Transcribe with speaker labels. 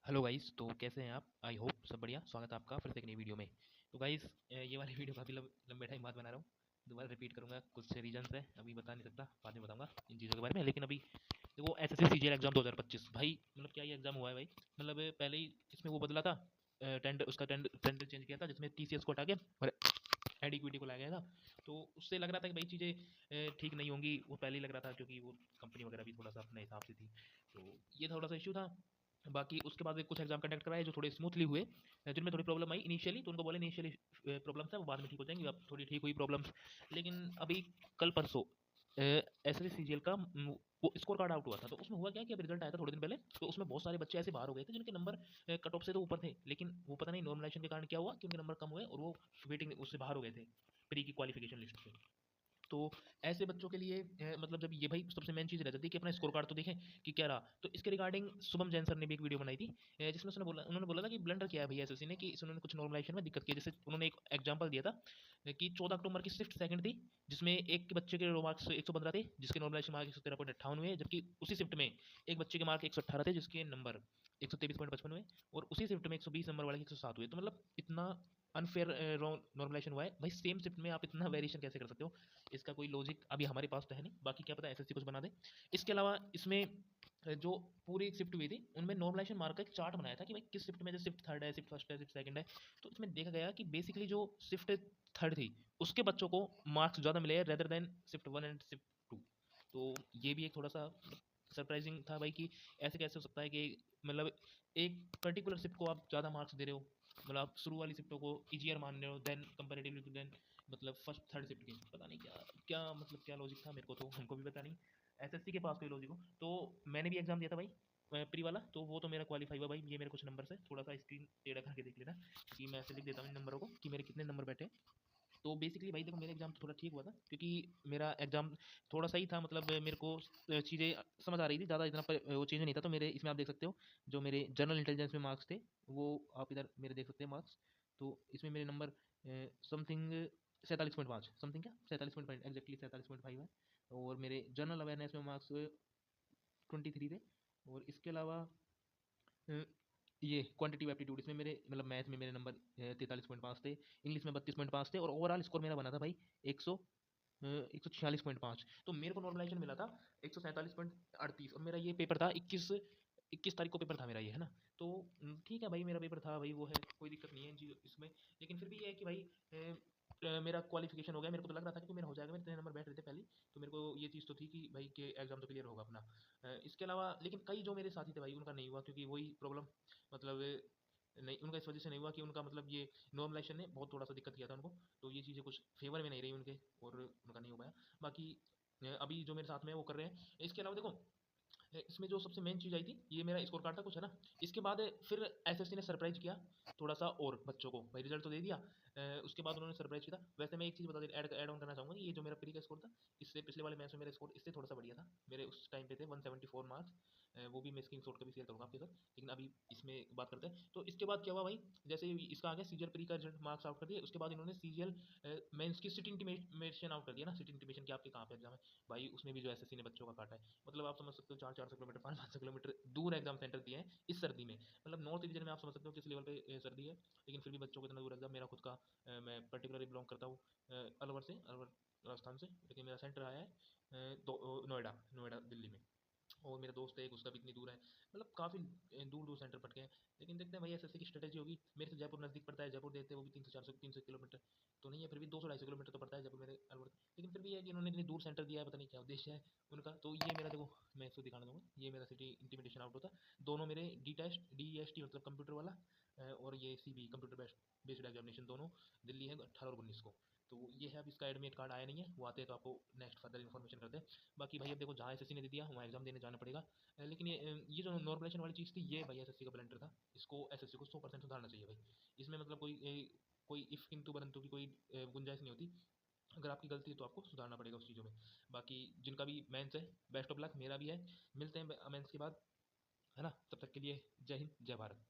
Speaker 1: Hello guys, तो कैसे हैं आप? आई होप सब बढ़िया। स्वागत है आपका फिर से एक नई वीडियो में। तो गाइस, ये वाली वीडियो काफ़ी लंबे टाइम बाद बना रहा हूँ। दोबारा रिपीट करूँगा, कुछ रीजंस है, अभी बता नहीं सकता, बाद में बताऊँगा इन चीज़ों के बारे में। लेकिन अभी देखो, एसएससी सीजीएल एग्जाम 2025 भाई, मतलब क्या ये एग्जाम हुआ है भाई। मतलब पहले ही इसमें वो बदला था, टेंडर चेंज किया था, जिसमें टीसीएस को हटा के और एडिक्विटी को लाया गया था। तो उससे लग रहा था कि भाई चीज़ें ठीक नहीं होंगी, वो पहले ही लग रहा था, क्योंकि वो कंपनी वगैरह भी थोड़ा सा अपने हिसाब से थी। तो ये थोड़ा सा इशू था। बाकी उसके बाद कुछ एग्जाम कंडक्ट कराए जो थोड़े स्मूथली हुए, जिनमें थोड़ी प्रॉब्लम आई इनिशियली, तो उनको बोले इनिशियली प्रॉब्लम्स है, वो बाद में ठीक हो जाएंगी। अब थोड़ी ठीक हुई प्रॉब्लम्स। लेकिन अभी कल परसों S S C G L का वो स्कोर कार्ड आउट हुआ था। तो उसमें हुआ क्या कि अभी रिजल्ट आया था थोड़े दिन पहले। तो उसमें बहुत सारे बच्चे ऐसे बाहर हो गए थे जिनके नंबर कट ऑफ से तो ऊपर थे, लेकिन वो पता नहीं नॉर्मलाइजेशन के कारण क्या हुआ कि उनके नंबर कम हुए और वो वेटिंग उससे बाहर हो गए थे, प्री की क्वालिफिकेशन लिस्ट से। तो ऐसे बच्चों के लिए मतलब जब ये भाई सबसे मेन चीज़ रह जाती है कि अपना स्कोर कार्ड तो देखें कि क्या रहा। तो इसके रिगार्डिंग शुभम जैन सर ने भी एक वीडियो बनाई थी, जिसमें उन्होंने बोला था कि ब्लंडर किया है भैया एसएससी ने, कि उन्होंने कुछ नॉर्मलाइजेशन में दिक्कत की। जैसे उन्होंने एक एग्जांपल दिया था कि 14 अक्टूबर की शिफ्ट सेकंड थी, जिसमें एक बच्चे के मार्क्स 115 थे, जिसके नॉर्मलाइजेशन मार्क्स 113.58 हुए, जबकि उसी शिफ्ट में एक बच्चे के मार्क 118 थे, जिसके नंबर 123.55 हुए, और उसी शिफ्ट में 120 नंबर वाले के 107 हुए। तो मतलब इतना अनफेयर नॉर्मलाइजेशन हुआ है भाई। सेम शिफ्ट में आप इतना वेरिएशन कैसे कर सकते हो? इसका कोई लॉजिक अभी हमारे पास तो है नहीं, बाकी क्या पता एसएससी कुछ बना दे। इसके अलावा इसमें जो पूरी शिफ्ट हुई थी उनमें नॉर्मलाइजेशन मार्क का एक चार्ट बनाया था कि भाई किस शिफ्ट में जो शिफ्ट थर्ड है, शिफ्ट फर्स्ट है, शिफ्ट सेकंड है। तो इसमें देखा गया कि बेसिकली जो शिफ्ट थर्ड थी उसके बच्चों को मार्क्स ज़्यादा मिले rather than shift one and shift two. तो ये भी एक थोड़ा सा सरप्राइजिंग था भाई, कि ऐसे कैसे हो सकता है कि मतलब एक पर्टिकुलर शिफ्ट को आप ज़्यादा मार्क्स दे रहे हो। मतलब आप शुरू वाली शिफ्टों को ईजियर मान रहे हो देन कंपेरेटिवली टू देन मतलब फर्स्ट थर्ड शिफ्ट की। पता नहीं क्या क्या मतलब क्या लॉजिक था, मेरे को तो हमको भी पता नहीं एसएससी के पास कोई लॉजिक हो। तो मैंने भी एग्जाम दिया था भाई, प्री वाला, तो वो तो मेरा क्वालिफाई हुआ भाई। ये मेरे कुछ नंबर है, थोड़ा सा स्क्रीन टेढ़ा करके देख लेना कि मैं ऐसे लिख देता हूँ इन नंबरों को कि मेरे कितने नंबर बैठे। तो बेसिकली भाई देखो, मेरा एग्जाम तो थोड़ा ठीक हुआ था, क्योंकि मेरा एग्जाम थोड़ा सही था। मतलब मेरे को चीज़ें समझ आ रही थी, ज़्यादा इतना वो चीज़ नहीं था। तो मेरे इसमें आप देख सकते हो, जो मेरे जनरल इंटेलिजेंस में मार्क्स थे, वो आप इधर मेरे देख सकते हैं मार्क्स। तो इसमें मेरे नंबर समथिंग 47.5, समथिंग क्या 47.5, एग्जैक्टली 47.5 है। और मेरे जनरल अवेयरनेस में मार्क्स 23 थे। और इसके अलावा अ, ये क्वांटिटिव एप्टीट्यूड, इसमें मेरे मतलब मैथ में मेरे नंबर 43.5 थे, इंग्लिश में 32.5 थे, और ओवरऑल स्कोर मेरा बना था भाई 146.5। तो मेरे को नॉर्मलाइजेशन मिला था 147.38, और मेरा ये पेपर था 21 तारीख को पेपर था मेरा, ये है ना। तो ठीक है भाई, मेरा पेपर था भाई, वो है, कोई दिक्कत नहीं है इसमें। लेकिन फिर भी ये है कि भाई मेरा क्वालिफिकेशन हो गया। मेरे को तो लग रहा था कि मेरा हो जाएगा, मेरे 3 नंबर बैठ रहे थे पहले। तो मेरे को ये चीज़ तो थी कि भाई के एग्जाम तो क्लियर होगा अपना। इसके अलावा लेकिन कई जो मेरे साथी थे भाई, उनका नहीं हुआ, क्योंकि वही प्रॉब्लम, मतलब नहीं, उनका इस वजह से नहीं हुआ कि उनका मतलब ये नॉर्मलाइजेशन ने बहुत थोड़ा सा दिक्कत किया था उनको। तो ये चीज़ें कुछ फेवर में नहीं रही उनके, और उनका नहीं हो पाया। बाकी अभी जो मेरे साथ में है वो कर रहे हैं। इसके अलावा देखो, इसमें जो सबसे मेन चीज़ आई थी, ये मेरा स्कोर कार्ड था कुछ, है ना। इसके बाद फिर एसएससी ने सरप्राइज किया थोड़ा सा, और बच्चों को भाई रिजल्ट तो दे दिया। उसके बाद उन्होंने सरप्राइज किया था। वैसे मैं एक चीज़ बता ऐड ऑन करना चाहूँगा कि ये जो मेरा प्री का स्कोर था, इससे पिछले वाले मैच में मेरा स्कोर इससे थोड़ा सा बढ़िया था। मेरे उस टाइम पे थे 174 मार्क्स। वो भी मैं स्क्रीन शॉट कभी शेयर करूँगा आपके साथ। लेकिन अभी इसमें बात करते हैं। तो इसके बाद क्या हुआ भाई, जैसे ही इसका आ गया सीजीएल प्री का रिजल्ट, मार्क्स आउट कर दिए। उसके बाद इन्होंने सीजीएल मेंस की सिट इंटीमेशन आउट कर दिया ना, सिट इंटीमेशन की आपके कहाँ पे एग्जाम है भाई। उसमें भी जो एसएससी ने बच्चों का काटा है। मतलब आप समझ सकते हो, 400 किलोमीटर 500 किलोमीटर दूर एग्जाम सेंटर दिए हैं इस सर्दी में। मतलब नॉर्थ रीजन में आप समझ सकते हो किस लेवल पे सर्दी है। लेकिन फिर भी बच्चों को इतना दूर एग्जाम, मेरा खुद का मैं पर्टिकुलरली बिलोंग करता हूँ अलवर से, अलवर राजस्थान से। लेकिन मेरा सेंटर आया है नोएडा, नोएडा दिल्ली में। और मेरा दोस्त है एक, उसका भी इतनी दूर है। मतलब काफ़ी दूर दूर सेंटर पट गए हैं। लेकिन देखते हैं भाई एसएससी की स्ट्रेटेजी होगी। मेरे से जयपुर नज़दीक पड़ता है, जयपुर देते हैं वो भी 300 400 300 किलोमीटर तो नहीं है, फिर भी 200 250 किलोमीटर तो पड़ता है जयपुर मेरे अलवर। लेकिन फिर भी है कि इन्होंने इतनी दूर सेंटर दिया है, पता नहीं क्या उद्देश्य है उनका। तो ये मेरा देखो, मैं इसको दिखाना दूंगा, ये मेरा सिटी इंटीमिडेशन आउट होता। दोनों मेरे डी टेस्ट मतलब कंप्यूटर वाला, और ये सीबी कंप्यूटर बेस्ड एग्जामिनेशन, दोनों दिल्ली है 18 और 19 को। तो ये है, अब इसका एडमिट कार्ड आया नहीं है, वो आते हैं तो आपको नेक्स्ट फर्दर इन्फॉर्मेशन करते हैं। बाकी भाई अब देखो, जहाँ एसएससी ने दे दिया वहाँ एग्जाम देने जाना पड़ेगा। लेकिन ये जो नॉर्मलाइजेशन वाली चीज़ थी, ये भाई एसएससी का ब्लंडर था। इसको एसएससी को 100% सुधारना चाहिए भाई। इसमें मतलब कोई इफ़ किंतु परंतु की कोई गुंजाइश नहीं होती। अगर आपकी गलती है तो आपको सुधारना पड़ेगा उस चीज़ों में। बाकी जिनका भी मेंस है, बेस्ट ऑफ लक, मेरा भी है। मिलते हैं मेंस के बाद, है ना। तब तक के लिए जय हिंद, जय भारत।